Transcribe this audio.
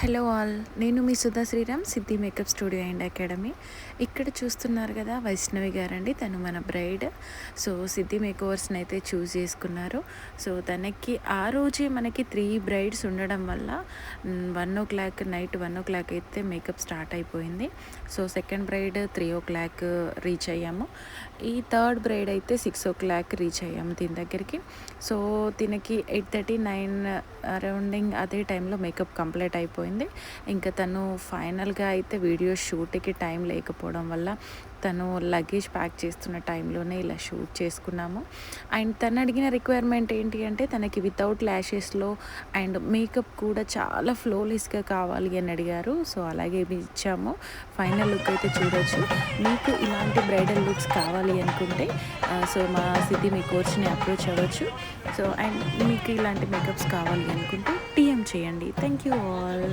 Hello all, నేను మీ సుధా శ్రీరామ్, సిద్ధి makeup studio and academy. ఇక్కడ చూస్తున్నారు కదా వైష్ణవి గారండి, తను మన బ్రైడ్. సో సిద్ధి మేకోవర్స్ని అయితే చూస్ చేసుకున్నారు. సో తనకి ఆ రోజే మనకి 3 బ్రైడ్స్ ఉండడం వల్ల 1 o'clock నైట్ 1 o'clock అయితే మేకప్ స్టార్ట్ అయిపోయింది. So second braid 3 o'clock reach అయ్యాము. ఈ థర్డ్ బ్రైడ్ అయితే 6 o'clock రీచ్ అయ్యాము దీని దగ్గరికి. సో తినకి 8:30 9 అరౌండింగ్ అదే టైంలో మేకప్ కంప్లీట్ అయిపోయింది. ఇంకా తను ఫైనల్గా అయితే వీడియో షూట్కి టైం లేకపోవడం వల్ల తను లగేజ్ ప్యాక్ చేస్తున్న టైంలోనే ఇలా షూట్ చేసుకున్నాము. అండ్ తను అడిగిన రిక్వైర్మెంట్ ఏంటి అంటే తనకి వితౌట్ ల్యాషెస్లో అండ్ మేకప్ కూడా చాలా ఫ్లోలెస్గా కావాలి అని అడిగారు. సో అలాగే ఇచ్చాము. ఫైనల్ లుక్ అయితే చూడొచ్చు. మీకు ఇలాంటి బ్రైడల్ లుక్స్ కావాలి అనుకుంటే సో మా సిద్ధి మీ కోచ్ని అప్రోచ్ అవ్వచ్చు. సో అండ్ మీకు ఇలాంటి మేకప్స్ కావాలి అనుకుంటే టీఎం చేయండి. Thank you all.